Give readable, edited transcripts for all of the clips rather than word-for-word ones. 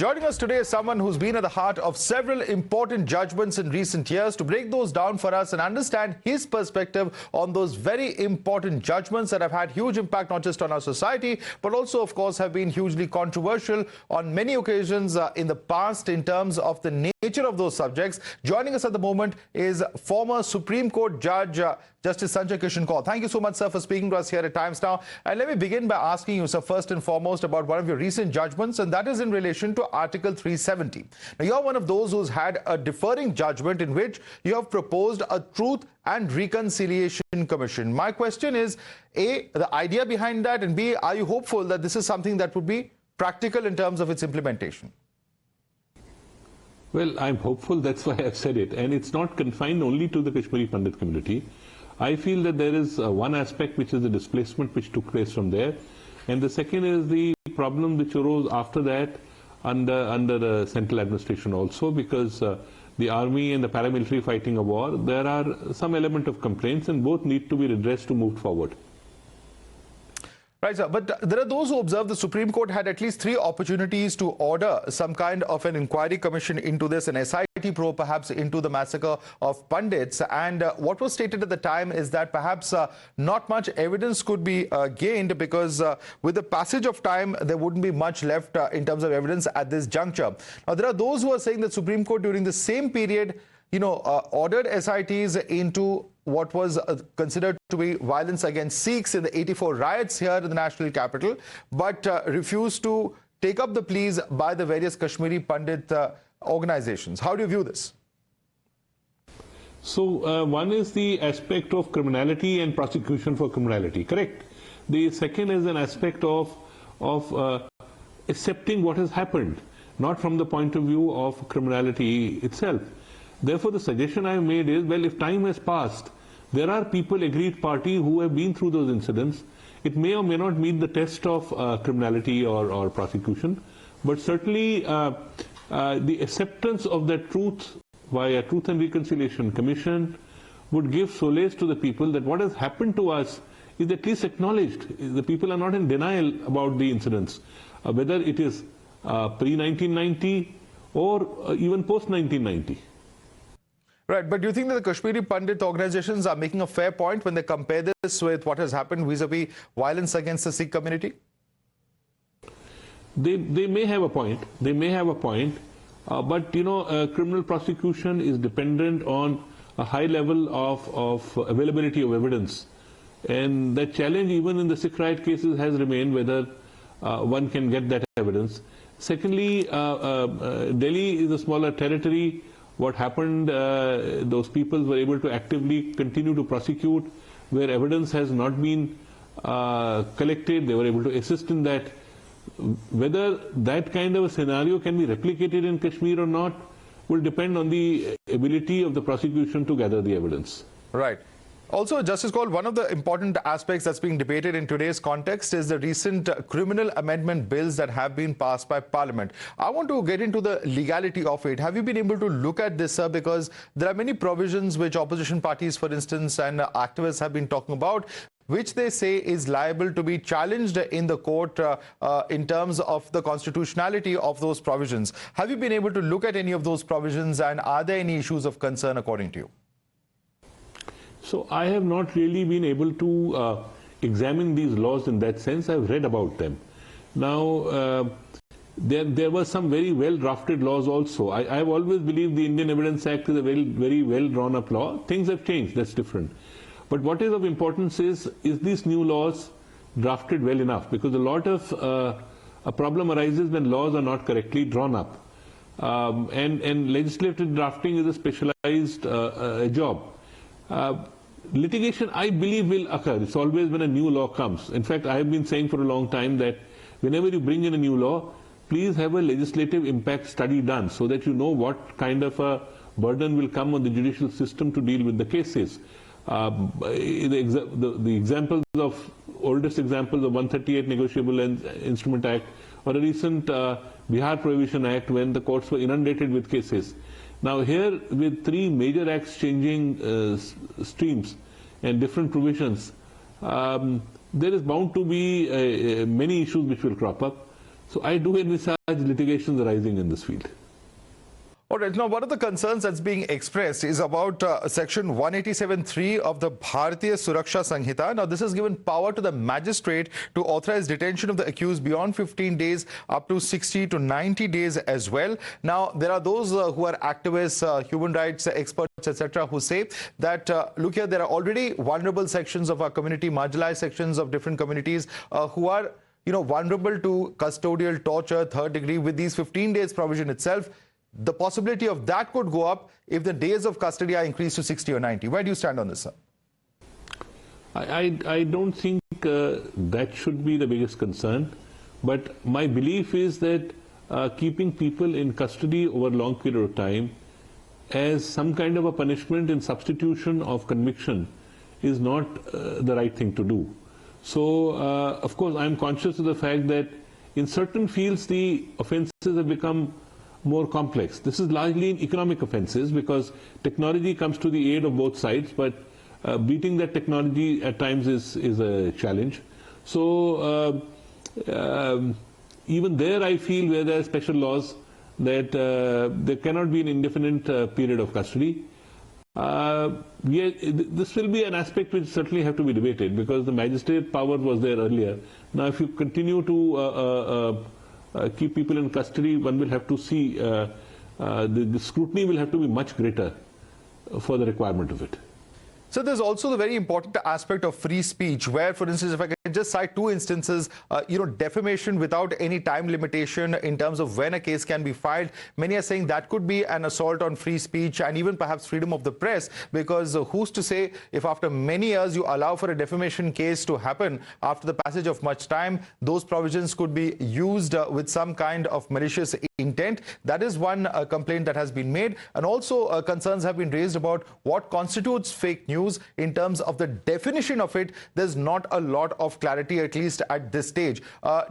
Joining us today is someone who's been at the heart of several important judgments in recent years. To break those down for us and understand his perspective on those very important judgments that have had huge impact not just on our society, but also, of course, have been hugely controversial on many occasions in the past in terms of the nature of those subjects. Joining us at the moment is former Supreme Court Judge Justice SK Kaul. Thank you so much, sir, for speaking to us here at Times Now. And let me begin by asking you, sir, first and foremost about one of your recent judgments, and that is in relation to Article 370. Now, you're one of those who's had a deferring judgment in which you have proposed a Truth and Reconciliation Commission. My question is, A, the idea behind that, and B, are you hopeful that this is something that would be practical in terms of its implementation? Well, I'm hopeful, that's why I've said it. And it's not confined only to the Kashmiri Pandit community. I feel that there is one aspect which is the displacement which took place from there. And the second is the problem which arose after that under the central administration also, because the army and the paramilitary fighting a war, there are some element of complaints and both need to be redressed to move forward. Right, sir. But there are those who observe the Supreme Court had at least 3 opportunities to order some kind of an inquiry commission into this, an SIT probe perhaps into the massacre of Pandits. And what was stated at the time is that perhaps not much evidence could be gained because with the passage of time, there wouldn't be much left in terms of evidence at this juncture. Now, there are those who are saying that Supreme Court during the same period, ordered SITs into what was considered to be violence against Sikhs in the 84 riots here in the national capital, but refused to take up the pleas by the various Kashmiri Pandit organizations. How do you view this? So one is the aspect of criminality and prosecution for criminality, correct? The second is an aspect of accepting what has happened, not from the point of view of criminality itself. Therefore, the suggestion I have made is, well, if time has passed, there are people, aggrieved party, who have been through those incidents. It may or may not meet the test of criminality or prosecution, but certainly the acceptance of that truth via Truth and Reconciliation Commission would give solace to the people that what has happened to us is at least acknowledged. The people are not in denial about the incidents, whether it is pre-1990 or even post-1990. Right, but do you think that the Kashmiri Pandit organizations are making a fair point when they compare this with what has happened vis-a-vis violence against the Sikh community? They may have a point. They may have a point. But, criminal prosecution is dependent on a high level of availability of evidence. And that challenge, even in the Sikh riot cases, has remained whether one can get that evidence. Secondly, Delhi is a smaller territory. What happened, those people were able to actively continue to prosecute. Where evidence has not been collected, they were able to assist in that. Whether that kind of a scenario can be replicated in Kashmir or not will depend on the ability of the prosecution to gather the evidence. Right. Also, Justice Kaul, one of the important aspects that's being debated in today's context is the recent criminal amendment bills that have been passed by Parliament. I want to get into the legality of it. Have you been able to look at this, sir? Because there are many provisions which opposition parties, for instance, and activists have been talking about, which they say is liable to be challenged in the court in terms of the constitutionality of those provisions. Have you been able to look at any of those provisions, and are there any issues of concern according to you? So I have not really been able to examine these laws in that sense. I've read about them. Now, there were some very well drafted laws also. I've always believed the Indian Evidence Act is a very well drawn up law. Things have changed, that's different. But what is of importance is these new laws drafted well enough? Because a lot of a problem arises when laws are not correctly drawn up. And legislative drafting is a specialized job. Litigation, I believe, will occur. It's always when a new law comes. In fact, I have been saying for a long time that whenever you bring in a new law, please have a legislative impact study done so that you know what kind of a burden will come on the judicial system to deal with the cases. The examples of, oldest examples of 138 Negotiable Instrument Act or a recent Bihar Prohibition Act when the courts were inundated with cases. Now here, with 3 major acts changing streams and different provisions, there is bound to be many issues which will crop up. So I do envisage litigations arising in this field. All right. Now, one of the concerns that's being expressed is about Section 187(3) of the Bharatiya Suraksha Sanhita. Now, this has given power to the magistrate to authorize detention of the accused beyond 15 days up to 60 to 90 days as well. Now, there are those who are activists, human rights experts, etc., who say that, look here, there are already vulnerable sections of our community, marginalized sections of different communities who are, vulnerable to custodial torture, third degree. With these 15 days provision itself, the possibility of that could go up if the days of custody are increased to 60 or 90. Where do you stand on this, sir? I don't think that should be the biggest concern, but my belief is that keeping people in custody over a long period of time as some kind of a punishment in substitution of conviction is not the right thing to do. So, of course, I'm conscious of the fact that in certain fields the offences have become more complex. This is largely in economic offences because technology comes to the aid of both sides, but beating that technology at times is a challenge. So even there I feel where there are special laws that there cannot be an indefinite period of custody. This will be an aspect which certainly have to be debated because the magistrate power was there earlier. Now if you continue to keep people in custody, one will have to see the scrutiny will have to be much greater for the requirement of it. So there's also the very important aspect of free speech where, for instance, if I can just cite two instances, defamation without any time limitation in terms of when a case can be filed. Many are saying that could be an assault on free speech and even perhaps freedom of the press, because who's to say if after many years you allow for a defamation case to happen after the passage of much time, those provisions could be used with some kind of malicious intent. That is one complaint that has been made, and also concerns have been raised about what constitutes fake news. In terms of the definition of it, there's not a lot of clarity, at least at this stage.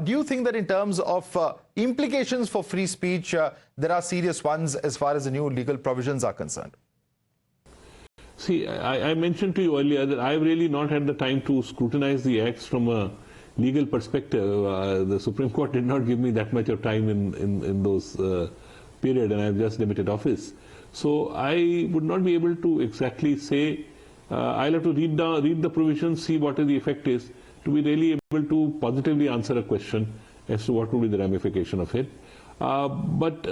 Do you think that in terms of implications for free speech, there are serious ones as far as the new legal provisions are concerned? See, I mentioned to you earlier that I've really not had the time to scrutinize the acts from a legal perspective. The Supreme Court did not give me that much of time in those period, and I've just limited office. So I would not be able to exactly say. I'll have to read the provisions, see what the effect is, to be really able to positively answer a question as to what would be the ramification of it. But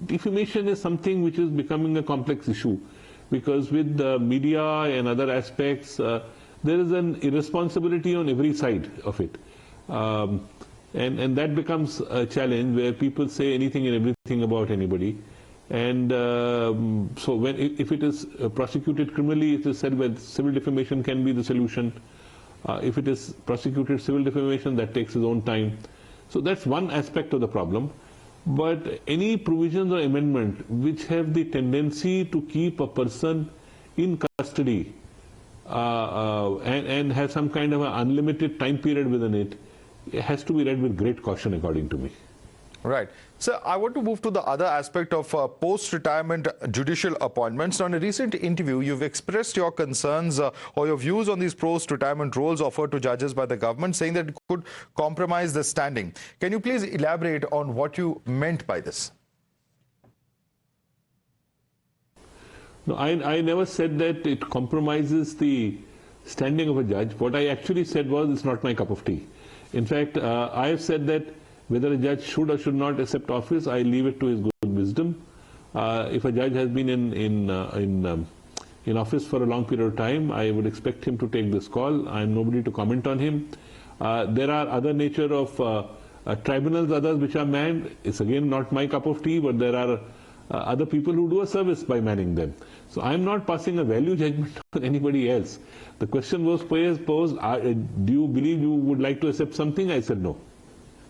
defamation is something which is becoming a complex issue because with the media and other aspects, there is an irresponsibility on every side of it. And that becomes a challenge where people say anything and everything about anybody. And so if it is prosecuted criminally, it is said that civil defamation can be the solution. If it is prosecuted civil defamation, that takes its own time. So that's one aspect of the problem. But any provisions or amendment which have the tendency to keep a person in custody and have some kind of an unlimited time period within it, it has to be read with great caution, according to me. Right. So I want to move to the other aspect of post-retirement judicial appointments. Now, in a recent interview, you've expressed your concerns or your views on these post-retirement roles offered to judges by the government, saying that it could compromise the standing. Can you please elaborate on what you meant by this? No, I never said that it compromises the standing of a judge. What I actually said was it's not my cup of tea. In fact, I have said that whether a judge should or should not accept office, I leave it to his good wisdom. If a judge has been in office for a long period of time, I would expect him to take this call. I am nobody to comment on him. There are other nature of tribunals, others which are manned. It's again not my cup of tea, but there are other people who do a service by manning them. So I am not passing a value judgment on anybody else. The question was posed, do you believe you would like to accept something? I said no.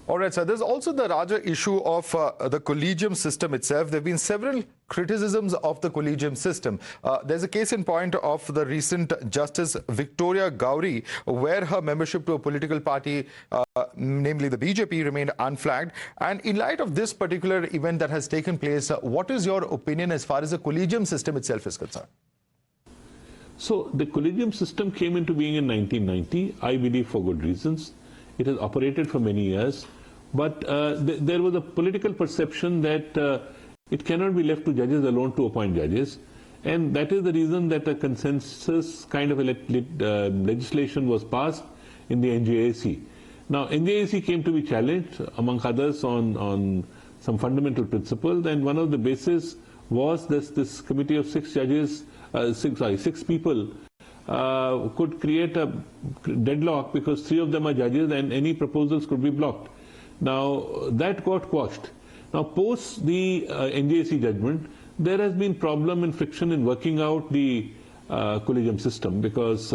All right, sir. There's also the larger issue of the collegium system itself. There have been several criticisms of the collegium system. There's a case in point of the recent Justice Victoria Gowri, where her membership to a political party, namely the BJP, remained unflagged. And in light of this particular event that has taken place, what is your opinion as far as the collegium system itself is concerned? So the collegium system came into being in 1990, I believe for good reasons. It has operated for many years. But there was a political perception that it cannot be left to judges alone to appoint judges. And that is the reason that a consensus kind of legislation was passed in the NJAC. Now, NJAC came to be challenged, among others, on some fundamental principles, and one of the bases was this committee of 6 judges, 6 people could create a deadlock because 3 of them are judges and any proposals could be blocked. Now, that got quashed. Now, post the NJAC judgment, there has been problem and friction in working out the collegium system because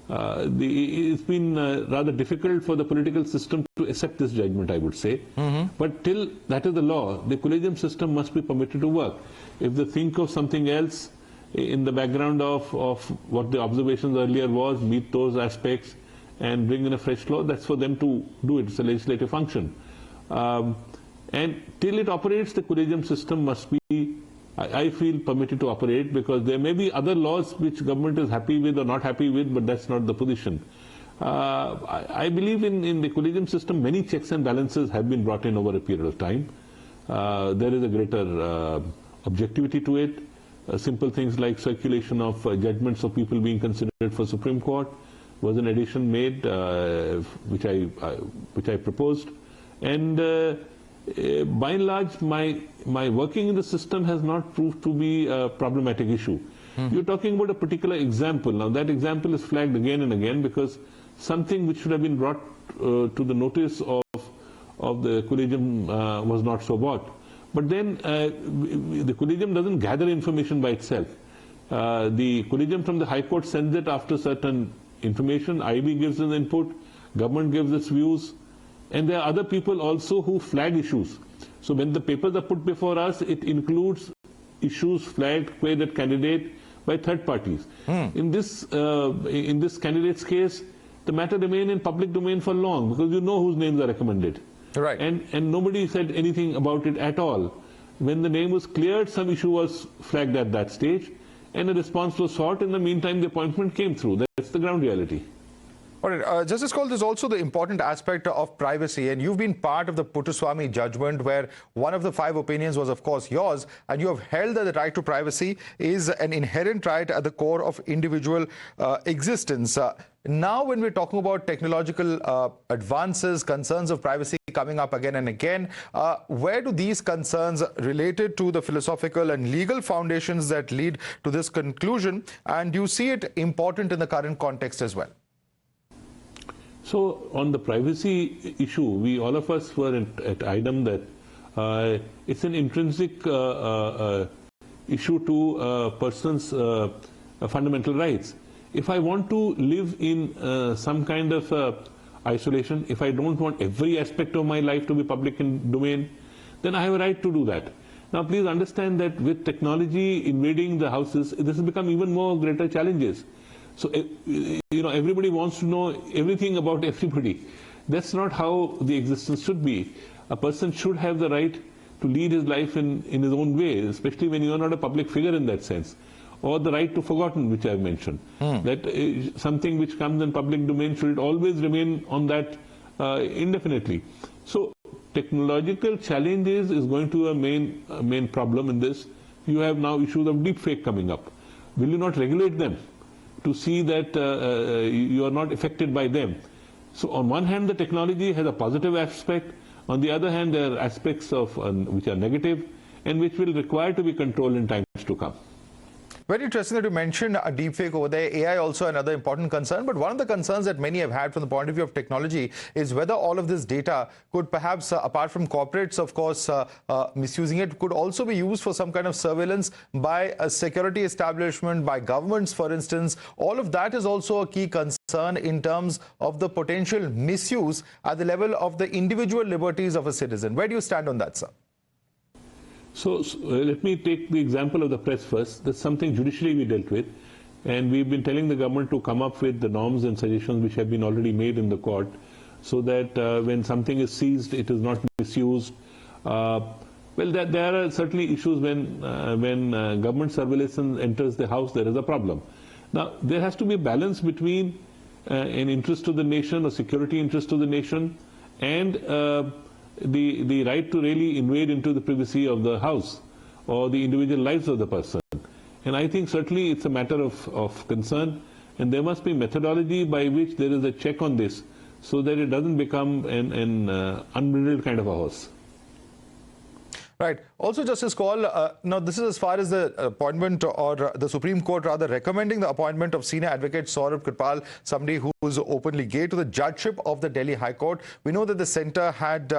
it's been rather difficult for the political system to accept this judgment, I would say. But till that is the law, the collegium system must be permitted to work. If they think of something else in the background of what the observations earlier was, meet those aspects and bring in a fresh law, that's for them to do it. It's a legislative function. And till it operates, the collegium system must be, I feel, permitted to operate, because there may be other laws which government is happy with or not happy with, but that's not the position. I believe in the collegium system, many checks and balances have been brought in over a period of time. There is a greater objectivity to it. Simple things like circulation of judgments of people being considered for Supreme Court was an addition made, which I proposed. And by and large, my working in the system has not proved to be a problematic issue. You're talking about a particular example. Now, that example is flagged again and again because something which should have been brought to the notice of the collegium was not so brought. But then the collegium doesn't gather information by itself. The collegium from the High Court sends it after certain information. IB gives an input, government gives its views, and there are other people also who flag issues. So when the papers are put before us, it includes issues flagged by that candidate by third parties. In this candidate's case, the matter remained in public domain for long because you know whose names are recommended. Right. And nobody said anything about it at all. When the name was cleared, some issue was flagged at that stage, and a response was sought. In the meantime, the appointment came through. That's the ground reality. All right, Justice Kaul, there's also the important aspect of privacy, and you've been part of the Puttaswamy judgment where one of the 5 opinions was, of course, yours, and you have held that the right to privacy is an inherent right at the core of individual existence. Now, when we're talking about technological advances, concerns of privacy coming up again and again, where do these concerns related to the philosophical and legal foundations that lead to this conclusion, and do you see it important in the current context as well? So on the privacy issue, we all of us were at IDEM that it's an intrinsic issue to a person's fundamental rights. If I want to live in some kind of isolation, if I don't want every aspect of my life to be public in domain, then I have a right to do that. Now please understand that with technology invading the houses, this has become even more greater challenges. So, you know, everybody wants to know everything about everybody. That's not how the existence should be. A person should have the right to lead his life in his own way, especially when you are not a public figure in that sense. Or the right to forgotten, which I have mentioned. That something which comes in public domain should always remain on that indefinitely. So, technological challenges is going to be a main problem in this. You have now issues of deepfake coming up. Will you not regulate them to see that you are not affected by them? So on one hand, the technology has a positive aspect. On the other hand, there are aspects of which are negative and which will require to be controlled in times to come. Very interesting that you mentioned a deepfake over there. AI also another important concern, but one of the concerns that many have had from the point of view of technology is whether all of this data could perhaps, apart from corporates, of course, misusing it, could also be used for some kind of surveillance by a security establishment, by governments, for instance. All of that is also a key concern in terms of the potential misuse at the level of the individual liberties of a citizen. Where do you stand on that, sir? So let me take the example of the press first. That's something judicially we dealt with, and we've been telling the government to come up with the norms and suggestions which have been already made in the court, so that when something is seized, it is not misused. Well, there are certainly issues when government surveillance enters the house, there is a problem. Now, there has to be a balance between an interest to the nation, a security interest to the nation, and the right to really invade into the privacy of the house or the individual lives of the person. And I think certainly it's a matter of concern, and there must be methodology by which there is a check on this so that it doesn't become an unbridled kind of a horse. Right. Also, Justice Kaul, now this is as far as the appointment, or the Supreme Court rather recommending the appointment of senior advocate Saurabh Kripal, somebody who is openly gay, to the judgeship of the Delhi High Court. We know that the centre had,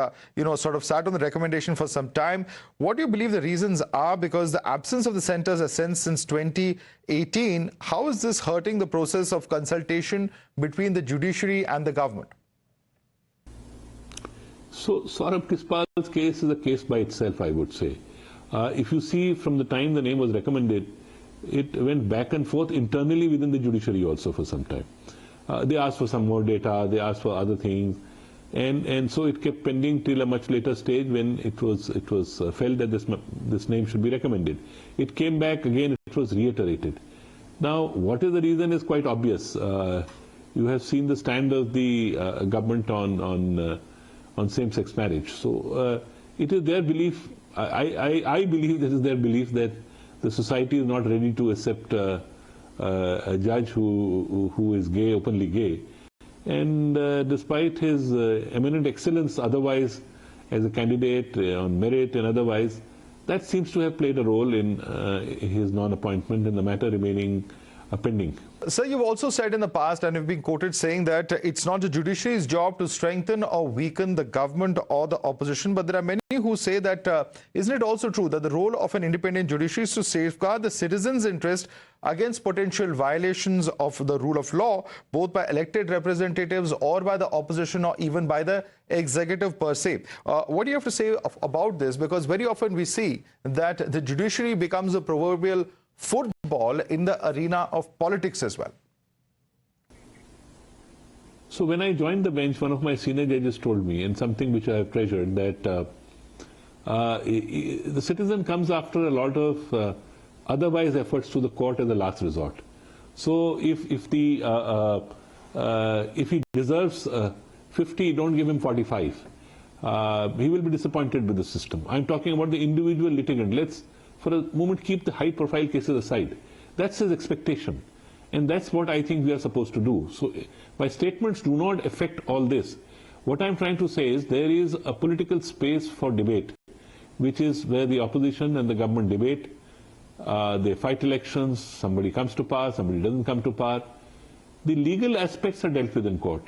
sort of sat on the recommendation for some time. What do you believe the reasons are? Because the absence of the centre's assent since 2018, how is this hurting the process of consultation between the judiciary and the government? So Saurabh Kripal's case is a case by itself, I would say. If you see from the time the name was recommended, it went back and forth internally within the judiciary also for some time. They asked for some more data, they asked for other things, and so it kept pending till a much later stage when it was felt that this name should be recommended. It came back again, it was reiterated. Now, what is the reason is quite obvious. You have seen the stand of the government on same-sex marriage. So it is their belief, I believe this is their belief, that the society is not ready to accept a judge who is gay, openly gay. And despite his eminent excellence otherwise as a candidate on merit and otherwise, that seems to have played a role in his non-appointment and the matter remaining pending. Sir, you've also said in the past, and you've been quoted saying that it's not the judiciary's job to strengthen or weaken the government or the opposition, but there are many who say that isn't it also true that the role of an independent judiciary is to safeguard the citizens' interest against potential violations of the rule of law, both by elected representatives or by the opposition or even by the executive per se? What do you have to say about this? Because very often we see that the judiciary becomes a proverbial football in the arena of politics as well. So when I joined the bench, one of my senior judges told me, and something which I have treasured, that the citizen comes after a lot of otherwise efforts to the court as a last resort. So if he deserves 50, don't give him 45. He will be disappointed with the system. I'm talking about the individual litigant. Let's for a moment keep the high-profile cases aside. That's his expectation. And that's what I think we are supposed to do. So my statements do not affect all this. What I'm trying to say is there is a political space for debate, which is where the opposition and the government debate. They fight elections, somebody comes to power, somebody doesn't come to power. The legal aspects are dealt with in court.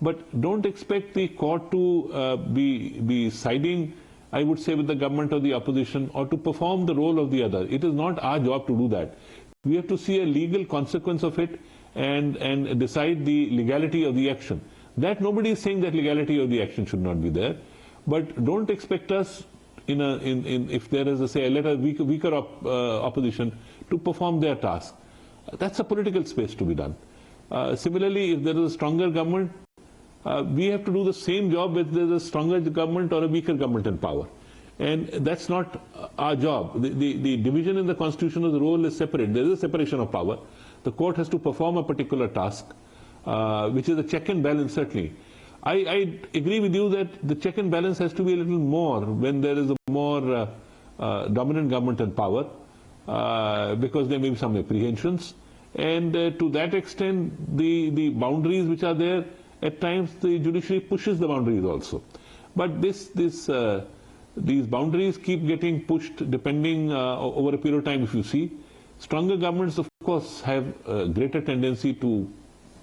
But don't expect the court to be siding, I would say, with the government or the opposition, or to perform the role of the other. It is not our job to do that. We have to see a legal consequence of it and decide the legality of the action. That nobody is saying that legality of the action should not be there. But don't expect us, if there is, say, a weaker opposition, to perform their task. That's a political space to be done. Similarly, if there is a stronger government, we have to do the same job whether there is a stronger government or a weaker government in power. And that's not our job. The division in the Constitution of the role is separate. There is a separation of power. The court has to perform a particular task, which is a check and balance, certainly. I agree with you that the check and balance has to be a little more when there is a more dominant government in power, because there may be some apprehensions. And to that extent, the boundaries which are there, at times the judiciary pushes the boundaries also. But these boundaries keep getting pushed depending over a period of time. If you see, stronger governments, of course, have a greater tendency to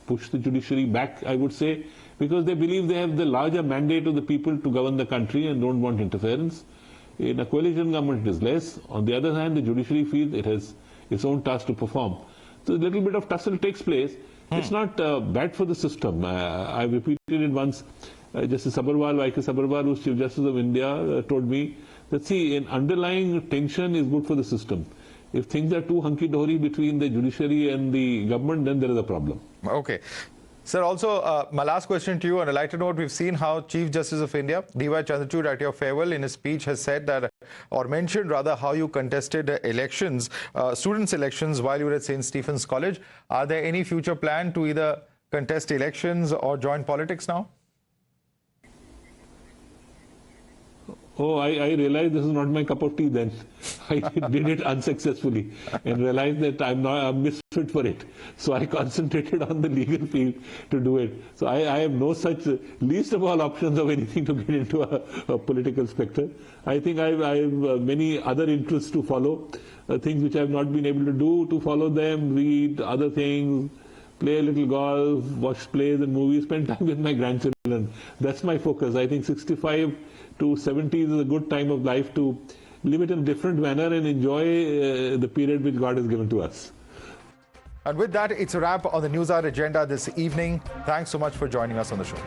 push the judiciary back, I would say, because they believe they have the larger mandate of the people to govern the country and don't want interference. In a coalition government, it is less. On the other hand, the judiciary feels it has its own task to perform. So a little bit of tussle takes place. It's not bad for the system. I repeated it once. Justice Sabharwal, Y.K. Sabharwal, who's Chief Justice of India, told me that, see, an underlying tension is good for the system. If things are too hunky-dory between the judiciary and the government, then there is a problem. Okay. Sir, also, my last question to you, on a lighter note, we've seen how Chief Justice of India, D.Y. Chandrachud, at your farewell in his speech has said that, or mentioned rather, how you contested elections, students' elections while you were at St. Stephen's College. Are there any future plan to either contest elections or join politics now? Oh, I realized this is not my cup of tea then. I did it unsuccessfully and realized that I'm misfit for it. So I concentrated on the legal field to do it. So I have no such, least of all options of anything to get into a political spectre. I think I have many other interests to follow, things which I have not been able to do, to follow them, read other things, play a little golf, watch plays and movies, spend time with my grandchildren. That's my focus. I think 65 to 70 is a good time of life to live it in a different manner and enjoy the period which God has given to us. And with that, it's a wrap on the Newshour Agenda this evening. Thanks so much for joining us on the show.